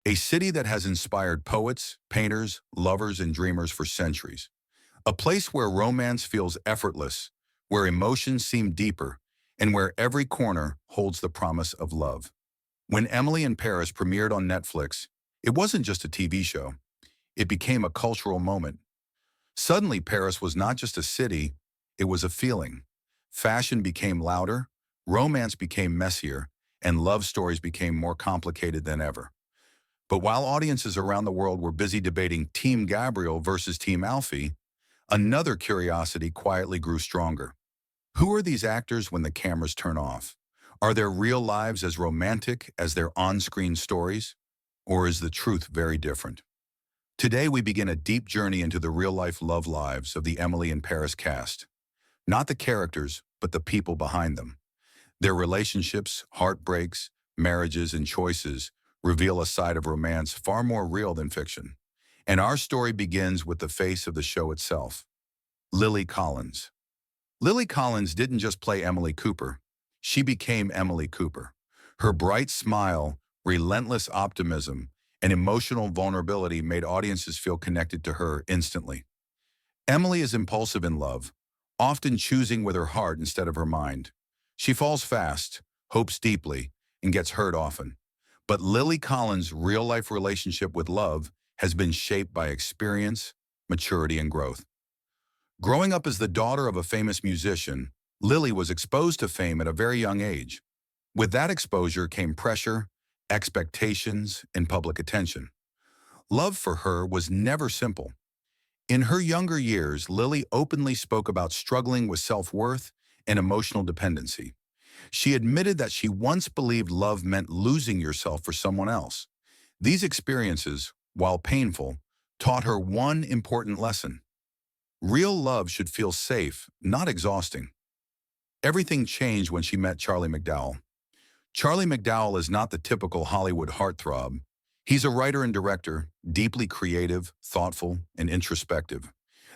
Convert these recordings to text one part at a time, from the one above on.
A city that has inspired poets, painters, lovers, and dreamers for centuries. A place where romance feels effortless, where emotions seem deeper, and where every corner holds the promise of love. When Emily in Paris premiered on Netflix, it wasn't just a TV show. It became a cultural moment. Suddenly, Paris was not just a city, it was a feeling. Fashion became louder, romance became messier, and love stories became more complicated than ever. But while audiences around the world were busy debating Team Gabriel versus Team Alfie, another curiosity quietly grew stronger. Who are these actors when the cameras turn off? Are their real lives as romantic as their on-screen stories? Or is the truth very different? Today we begin a deep journey into the real-life love lives of the Emily in Paris cast. Not the characters, but the people behind them. Their relationships, heartbreaks, marriages, and choices reveal a side of romance far more real than fiction. And our story begins with the face of the show itself, Lily Collins. Lily Collins didn't just play Emily Cooper. She became Emily Cooper. Her bright smile, relentless optimism, and emotional vulnerability made audiences feel connected to her instantly. Emily is impulsive in love, often choosing with her heart instead of her mind. She falls fast, hopes deeply, and gets hurt often. But Lily Collins' real-life relationship with love has been shaped by experience, maturity, and growth. Growing up as the daughter of a famous musician, Lily was exposed to fame at a very young age. With that exposure came pressure, expectations, and public attention. Love for her was never simple. In her younger years, Lily openly spoke about struggling with self-worth and emotional dependency. She admitted that she once believed love meant losing yourself for someone else. These experiences, while painful, taught her one important lesson. Real love should feel safe, not exhausting. Everything changed when she met Charlie McDowell. Charlie McDowell is not the typical Hollywood heartthrob. He's a writer and director, deeply creative, thoughtful, and introspective.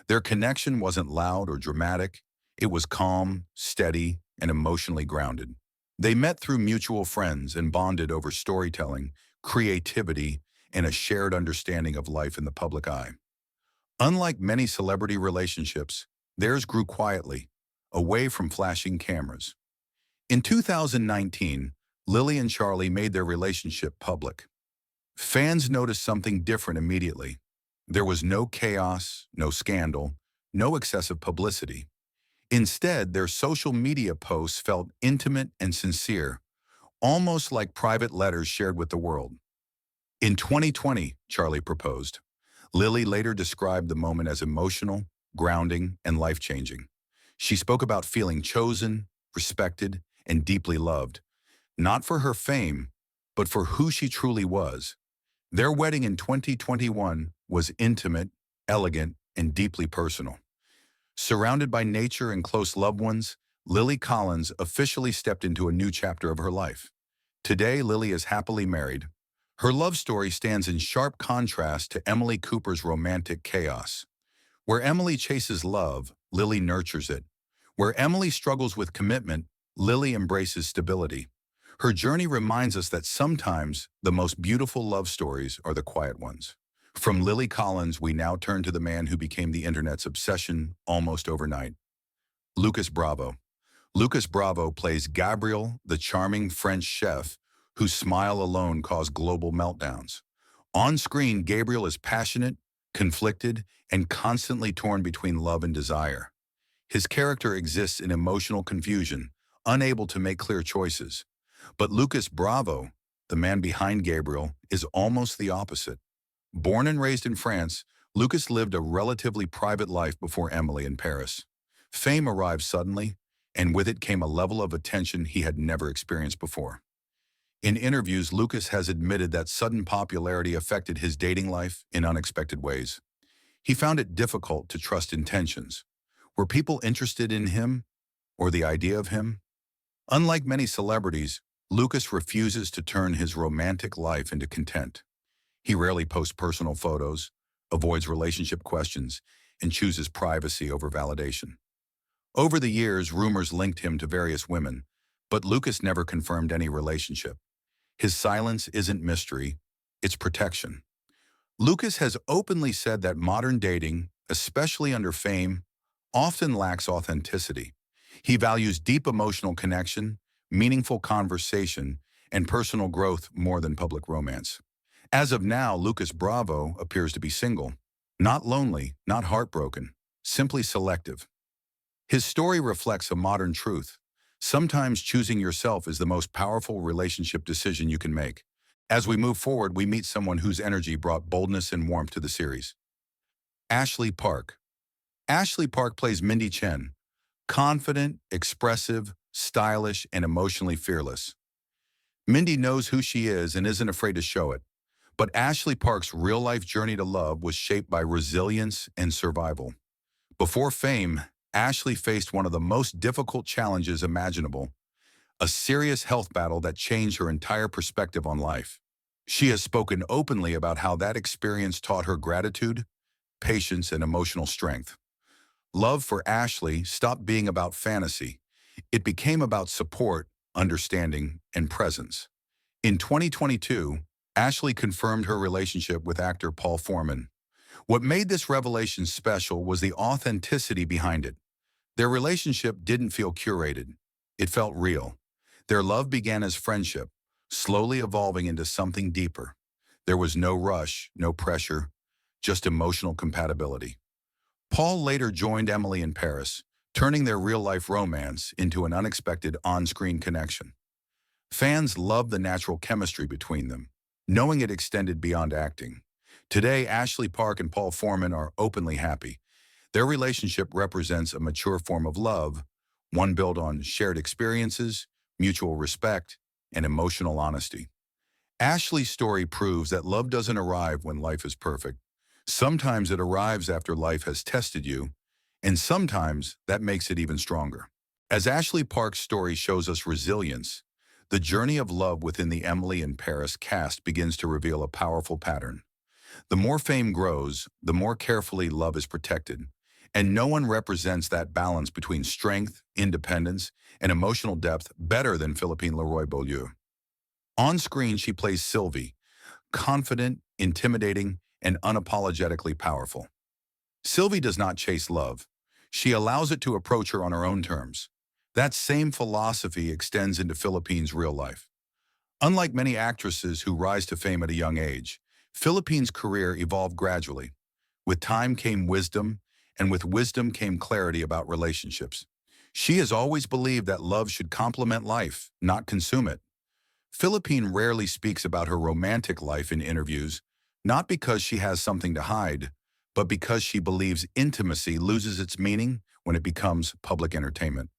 Their connection wasn't loud or dramatic. It was calm, steady, and emotionally grounded. They met through mutual friends and bonded over storytelling, creativity, and a shared understanding of life in the public eye. Unlike many celebrity relationships, theirs grew quietly, away from flashing cameras. In 2019, Lily and Charlie made their relationship public. Fans noticed something different immediately. There was no chaos, no scandal, no excessive publicity. Instead, their social media posts felt intimate and sincere, almost like private letters shared with the world. In 2020, Charlie proposed. Lily later described the moment as emotional, grounding, and life-changing. She spoke about feeling chosen, respected, and deeply loved, not for her fame, but for who she truly was. Their wedding in 2021 was intimate, elegant, and deeply personal. Surrounded by nature and close loved ones, Lily Collins officially stepped into a new chapter of her life. Today, Lily is happily married. Her love story stands in sharp contrast to Emily Cooper's romantic chaos. Where Emily chases love, Lily nurtures it. Where Emily struggles with commitment, Lily embraces stability. Her journey reminds us that sometimes the most beautiful love stories are the quiet ones. From Lily Collins, we now turn to the man who became the internet's obsession almost overnight, Lucas Bravo. Lucas Bravo plays Gabriel, the charming French chef whose smile alone caused global meltdowns. On screen, Gabriel is passionate, conflicted, and constantly torn between love and desire. His character exists in emotional confusion, unable to make clear choices. But Lucas Bravo, the man behind Gabriel, is almost the opposite. Born and raised in France, Lucas lived a relatively private life before Emily in Paris. Fame arrived suddenly, and with it came a level of attention he had never experienced before. In interviews, Lucas has admitted that sudden popularity affected his dating life in unexpected ways. He found it difficult to trust intentions. Were people interested in him or the idea of him? Unlike many celebrities, Lucas refuses to turn his romantic life into content. He rarely posts personal photos, avoids relationship questions, and chooses privacy over validation. Over the years, rumors linked him to various women, but Lucas never confirmed any relationship. His silence isn't mystery, it's protection. Lucas has openly said that modern dating, especially under fame, often lacks authenticity. He values deep emotional connection, meaningful conversation, and personal growth more than public romance. As of now, Lucas Bravo appears to be single. Not lonely, not heartbroken, simply selective. His story reflects a modern truth. Sometimes choosing yourself is the most powerful relationship decision you can make. As we move forward, we meet someone whose energy brought boldness and warmth to the series. Ashley Park. Ashley Park plays Mindy Chen, confident, expressive, stylish, and emotionally fearless. Mindy knows who she is and isn't afraid to show it. But Ashley Park's real-life journey to love was shaped by resilience and survival. Before fame, Ashley faced one of the most difficult challenges imaginable, a serious health battle that changed her entire perspective on life. She has spoken openly about how that experience taught her gratitude, patience, and emotional strength. Love for Ashley stopped being about fantasy. It became about support, understanding, and presence. In 2022, Ashley confirmed her relationship with actor Paul Foreman. What made this revelation special was the authenticity behind it. Their relationship didn't feel curated. It felt real. Their love began as friendship, slowly evolving into something deeper. There was no rush, no pressure, just emotional compatibility. Paul later joined Emily in Paris, turning their real-life romance into an unexpected on-screen connection. Fans loved the natural chemistry between them, knowing it extended beyond acting. Today, Ashley Park and Paul Foreman are openly happy. Their relationship represents a mature form of love, one built on shared experiences, mutual respect, and emotional honesty. Ashley's story proves that love doesn't arrive when life is perfect. Sometimes it arrives after life has tested you, and sometimes that makes it even stronger. As Ashley Park's story shows us resilience, the journey of love within the Emily in Paris cast begins to reveal a powerful pattern. The more fame grows, the more carefully love is protected, and no one represents that balance between strength, independence, and emotional depth better than Philippine Leroy-Beaulieu. On screen, she plays Sylvie, confident, intimidating, and unapologetically powerful. Sylvie does not chase love. She allows it to approach her on her own terms. That same philosophy extends into Philippine's real life. Unlike many actresses who rise to fame at a young age, Philippine's career evolved gradually. With time came wisdom, and with wisdom came clarity about relationships. She has always believed that love should complement life, not consume it. Philippine rarely speaks about her romantic life in interviews, not because she has something to hide, but because she believes intimacy loses its meaning when it becomes public entertainment.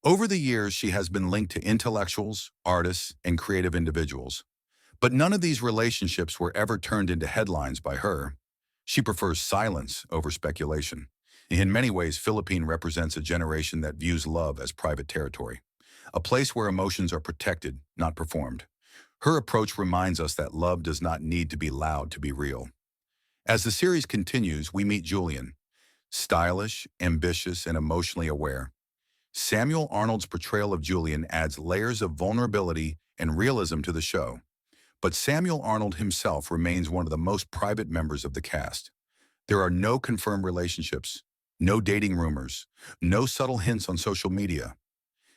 Over the years, she has been linked to intellectuals, artists, and creative individuals. But none of these relationships were ever turned into headlines by her. She prefers silence over speculation. In many ways, Philippine represents a generation that views love as private territory, a place where emotions are protected, not performed. Her approach reminds us that love does not need to be loud to be real. As the series continues, we meet Julian, stylish, ambitious, and emotionally aware. Samuel Arnold's portrayal of Julian adds layers of vulnerability and realism to the show. But Samuel Arnold himself remains one of the most private members of the cast. There are no confirmed relationships, no dating rumors, no subtle hints on social media.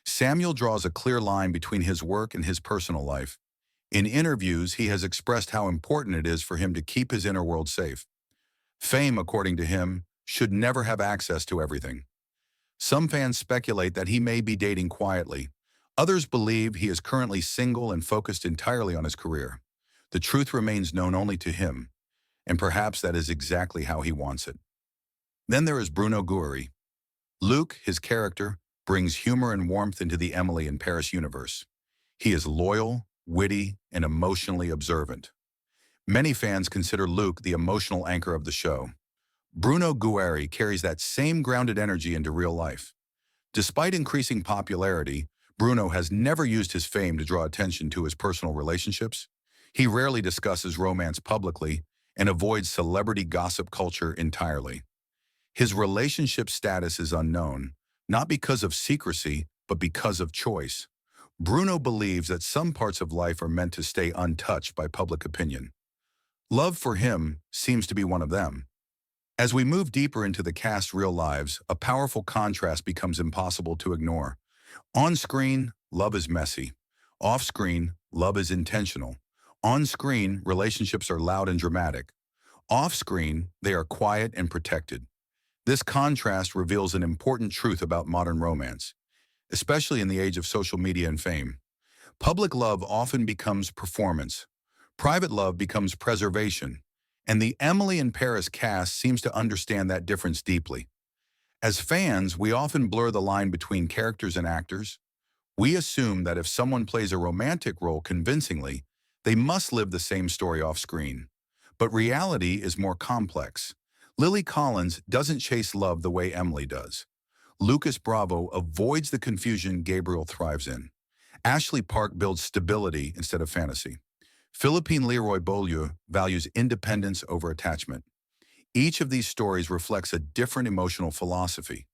Samuel draws a clear line between his work and his personal life. In interviews, he has expressed how important it is for him to keep his inner world safe. Fame, according to him, should never have access to everything. Some fans speculate that he may be dating quietly. Others believe he is currently single and focused entirely on his career. The truth remains known only to him, and perhaps that is exactly how he wants it. Then there is Bruno Guerri. Luke, his character, brings humor and warmth into the Emily in Paris universe. He is loyal, witty, and emotionally observant. Many fans consider Luke the emotional anchor of the show. Bruno Guerri carries that same grounded energy into real life. Despite increasing popularity, Bruno has never used his fame to draw attention to his personal relationships. He rarely discusses romance publicly and avoids celebrity gossip culture entirely. His relationship status is unknown, not because of secrecy, but because of choice. Bruno believes that some parts of life are meant to stay untouched by public opinion. Love for him seems to be one of them. As we move deeper into the cast's real lives, a powerful contrast becomes impossible to ignore. On screen, love is messy. Off screen, love is intentional. On screen, relationships are loud and dramatic. Off screen, they are quiet and protected. This contrast reveals an important truth about modern romance, especially in the age of social media and fame. Public love often becomes performance. Private love becomes preservation. And the Emily in Paris cast seems to understand that difference deeply. As fans, we often blur the line between characters and actors. We assume that if someone plays a romantic role convincingly, they must live the same story off screen. But reality is more complex. Lily Collins doesn't chase love the way Emily does. Lucas Bravo avoids the confusion Gabriel thrives in. Ashley Park builds stability instead of fantasy. Philippine Leroy-Beaulieu values independence over attachment. Each of these stories reflects a different emotional philosophy,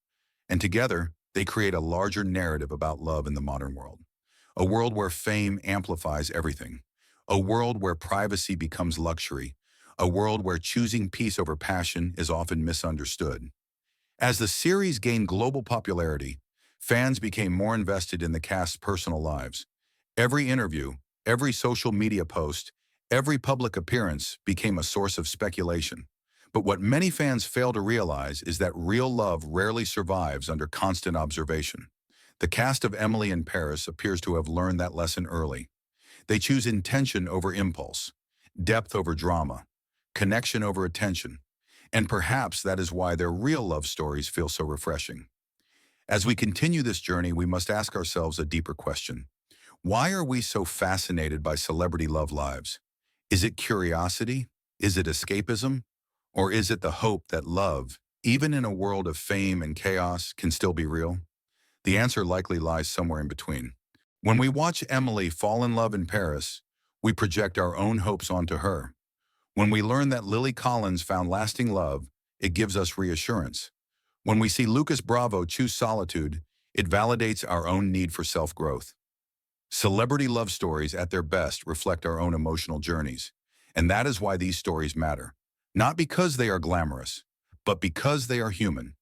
and together, they create a larger narrative about love in the modern world. A world where fame amplifies everything. A world where privacy becomes luxury. A world where choosing peace over passion is often misunderstood. As the series gained global popularity, fans became more invested in the cast's personal lives. Every interview, every social media post, every public appearance became a source of speculation. But what many fans fail to realize is that real love rarely survives under constant observation. The cast of Emily in Paris appears to have learned that lesson early. They choose intention over impulse, depth over drama, connection over attention, and perhaps that is why their real love stories feel so refreshing. As we continue this journey, we must ask ourselves a deeper question. Why are we so fascinated by celebrity love lives? Is it curiosity? Is it escapism? Or is it the hope that love, even in a world of fame and chaos, can still be real? The answer likely lies somewhere in between. When we watch Emily fall in love in Paris, we project our own hopes onto her. When we learn that Lily Collins found lasting love, it gives us reassurance. When we see Lucas Bravo choose solitude, it validates our own need for self-growth. Celebrity love stories at their best reflect our own emotional journeys, and that is why these stories matter. Not because they are glamorous, but because they are human.